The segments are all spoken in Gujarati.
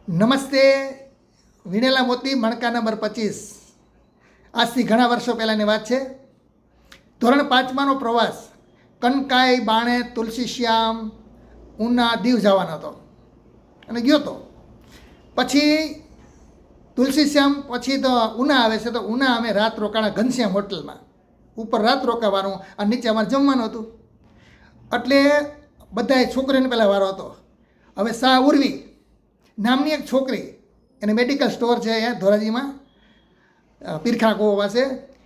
નમસ્તે. વિણેલા મોતી મણકા નંબર 25. આજથી ઘણા વર્ષો પહેલાંની વાત છે. ધોરણ 5માનો પ્રવાસ કનકાઈ, બાણે, તુલસીશ્યામ, ઉના, દીવ જવાનો હતો અને ગયો તો. પછી તુલસીશ્યામ પછી તો ઉના આવે છે, તો ઉના અમે રાત રોકાણા ઘનશ્યામ હોટલમાં. ઉપર રાત રોકાવાનું અને નીચે અમારે જમવાનું હતું. એટલે બધાએ છોકરીને પહેલાં વારો હતો. હવે શાહ ઉર્વી નામની એક છોકરી, એને મેડિકલ સ્ટોર છે અહીંયા ધોરાજીમાં, પીરખા કોવા પાસે.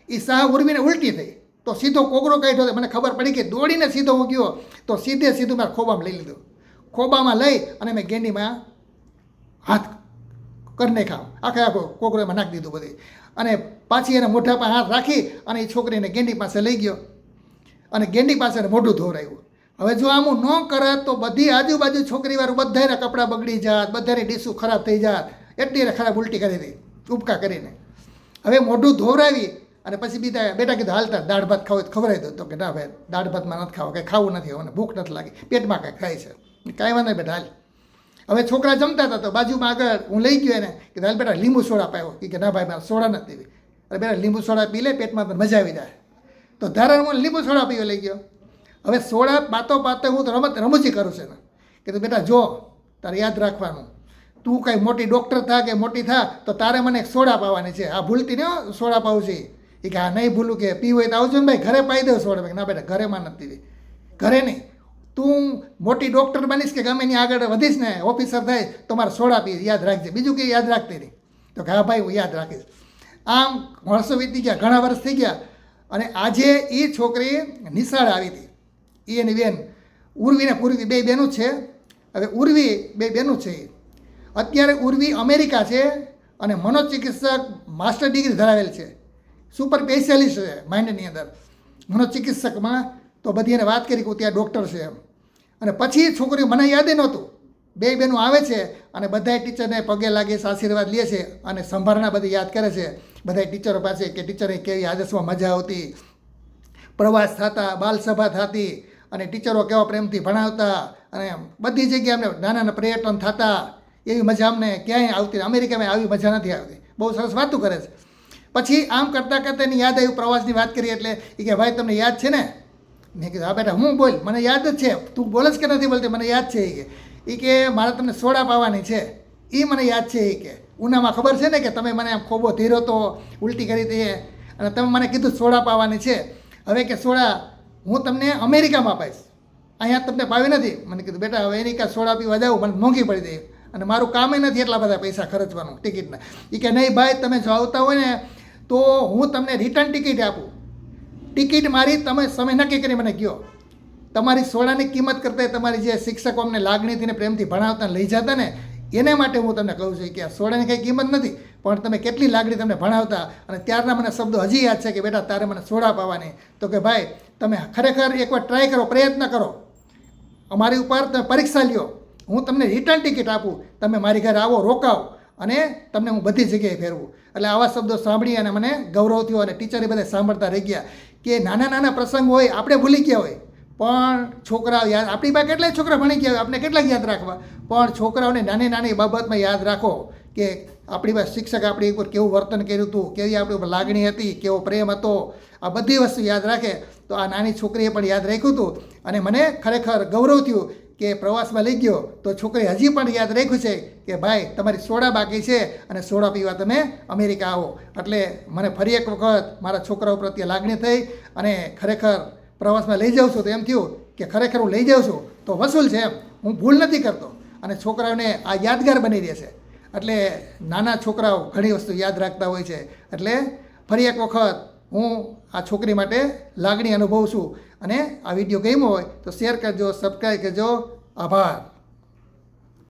એ શાહ ઉર્વીને ઉલટી થઈ તો સીધો કોગળો કાઢ્યો. મને ખબર પડી કે દોડીને સીધો હું ગયો તો સીધું મારા ખોબામાં લઈ લીધું. ખોબામાં લઈ અને મેં ગેંડીમાં હાથ કરી નાખ્યા. આખો કોગળો એમાં નાખી દીધું બધી. અને પાછી એને મોઢા પર હાથ રાખી અને એ છોકરીને ગેંડી પાસે લઈ ગયો અને ગેંડી પાસે મોઢું ધોવરાયું. હવે જો આમ ન કરે તો બધી આજુબાજુ છોકરીવાળું બધાના કપડાં બગડી જાત, બધાની ડીશું ખરાબ થઈ જાત. એટલી ખરાબ ઉલટી કરી હતી ઉપકા કરીને. હવે મોઢું ધોવરાવી અને પછી બેટા કીધું હાલતા દાળ ભાત ખાવ ખવડાવી દો. તો કે ના ભાઈ, દાળ ભાતમાં નથી ખાવા, કંઈ ખાવું નથી, મને ભૂખ નથી લાગી, પેટમાં કંઈ ખાય છે, કાંઈ વાંધો નહીં બેટા હાલ. હવે છોકરા જમતા હતા તો બાજુમાં આગળ હું લઈ ગયો એને કીધું હાલ બેટા લીંબુ સોડા પાયો. કે ના ભાઈ મારે સોડા નથી પીવી. અરે બેટા લીંબુ સોડા પી લે, પેટમાં તો મજા આવી જાય. તો ધારણ હું લીંબુ સોડા પીવા લઈ ગયો. હવે સોડા પાતો હું તો રમૂજી કરું છું ને. કીધું બેટા જો તારે યાદ રાખવાનું, તું કાંઈ મોટી ડૉક્ટર થા કે મોટી થા તો તારે મને એક સોડા પાવાની છે. આ ભૂલતી ને સોડા પાવું છે. એ કે હા નહીં ભૂલું, કે પીવું હોય તો આવજો ને ભાઈ, ઘરે પાઈ દઉં સોડા. ના બેટા ઘરેમાં નથી પીવી, ઘરે નહીં. તું મોટી ડૉક્ટર બનીશ કે ગમે એની આગળ વધીશ ને, ઓફિસર થાય તો મારે સોડા પી, યાદ રાખજે, બીજું કંઈ યાદ રાખતી નહીં. તો કે હા ભાઈ હું યાદ રાખીશ. આમ વર્ષો વીતી ગયા, ઘણા વર્ષ થઈ ગયા. અને આજે એ છોકરી નિશાળ આવી હતી. એ એની બેન ઉર્વી ને પૂર્વી બે બહેનું છે. હવે ઉર્વી બે બહેનું છે. અત્યારે ઉર્વી અમેરિકા છે અને મનોચિકિત્સક માસ્ટર ડિગ્રી ધરાવેલ છે, સુપર સ્પેશિયાલિસ્ટ છે માઇન્ડની અંદર મનોચિકિત્સકમાં. તો બધી એને વાત કરી કે ત્યાં ડૉક્ટર છે એમ. અને પછી છોકરીઓ મને યાદ નહોતું. બે બહેનું આવે છે અને બધાય ટીચરને પગે લાગે છે, આશીર્વાદ લે છે અને સંભાળના બધી યાદ કરે છે બધાય ટીચરો પાસે કે ટીચરે કેવી આદર્શમાં મજા આવતી, પ્રવાસ થતા, બાલસભા થતી અને ટીચરો કેવા પ્રેમથી ભણાવતા અને બધી જગ્યાએ અમને નાના પર્યટન થતા. એવી મજા અમને ક્યાંય આવતી, અમેરિકામાં આવી મજા નથી આવતી. બહુ સરસ વાતું કરે છે. પછી આમ કરતાં કરતાં એની યાદ આવ્યું, પ્રવાસની વાત કરી એટલે એ કે ભાઈ તમને યાદ છે ને? મેં કીધું હા બેટા હું બોલ, મને યાદ જ છે, તું બોલે જ કે નથી બોલતી, મને યાદ છે. એ કે મારે તમને સોડા પાવાની છે, એ મને યાદ છે. એ કે ઉનામાં ખબર છે ને કે તમે મને આમ ખોબો ધીરો તો ઉલટી કરી હતી અને તમે મને કીધું સોડા પાવાની છે. હવે કે સોડા હું તમને અમેરિકામાં અપાઈશ, અહીંયા તમને પાવી નથી. મને કીધું બેટા અમેરિકા સોડા પીવા જાઉં મને મોંઘી પડી દે અને મારું કામે નથી એટલા બધા પૈસા ખર્ચવાનું ટિકિટના. એ કે નહીં ભાઈ, તમે જો આવતા હોય ને તો હું તમને રિટર્ન ટિકિટ આપું. ટિકિટ મારી તમે સમય નક્કી કરી મને કહો. તમારી સોડાની કિંમત કરતાં તમારી જે શિક્ષકો અમને લાગણીથી ને પ્રેમથી ભણાવતા લઈ જતા ને એને માટે હું તમને કહું છું કે આ સોડાની કંઈ કિંમત નથી, પણ તમે કેટલી લાગણી તમને ભણાવતા. અને ત્યારના મને શબ્દો હજી યાદ છે કે બેટા તારે મને સોડા પાવાની. તો કે ભાઈ તમે ખરેખર એકવાર ટ્રાય કરો, પ્રયત્ન કરો, અમારી ઉપર તમે પરીક્ષા લ્યો, હું તમને રિટર્ન ટિકિટ આપું, તમે મારી ઘરે આવો, રોકાવ અને તમને હું બધી જગ્યાએ ફેરવું. એટલે આવા શબ્દો સાંભળી અને મને ગૌરવ થયો અને ટીચરે બધા સાંભળતા રહી ગયા કે નાના નાના પ્રસંગ હોય આપણે ભૂલી ગયા હોય પણ છોકરાઓ યાદ, આપણી પાસે કેટલાય છોકરા ભણી ગયા હોય, આપણે કેટલાક યાદ રાખવા, પણ છોકરાઓને નાની નાની બાબતમાં યાદ રાખો કે આપણી પાસે શિક્ષક આપણી ઉપર કેવું વર્તન કર્યું હતું, કેવી આપણી ઉપર લાગણી હતી, કેવો પ્રેમ હતો. આ બધી વસ્તુ યાદ રાખે તો આ નાની છોકરીએ પણ યાદ રાખ્યું હતું. અને મને ખરેખર ગૌરવ થયું કે પ્રવાસમાં લઈ ગયો તો છોકરી હજી પણ યાદ રાખ્યું છે કે ભાઈ તમારી સોડા બાકી છે અને સોડા પીવા તમે અમેરિકા આવો. એટલે મને ફરી એક વખત મારા છોકરાઓ પ્રત્યે લાગણી થઈ અને ખરેખર પ્રવાસમાં લઈ જાઉં છું તો એમ થયું કે ખરેખર હું લઈ જાઉં છું તો વસૂલ છે એમ, હું ભૂલ નથી કરતો અને છોકરાઓને આ યાદગાર બની રહેશે. એટલે નાના છોકરાઓ ઘણી વસ્તુ યાદ રાખતા હોય છે. એટલે ફરી એક વખત હું આ છોકરી માટે લાગણી અનુભવું છું. અને આ વિડીયો ગમ્યો હોય તો શેર કરજો, સબસ્ક્રાઈબ કરજો. આભાર.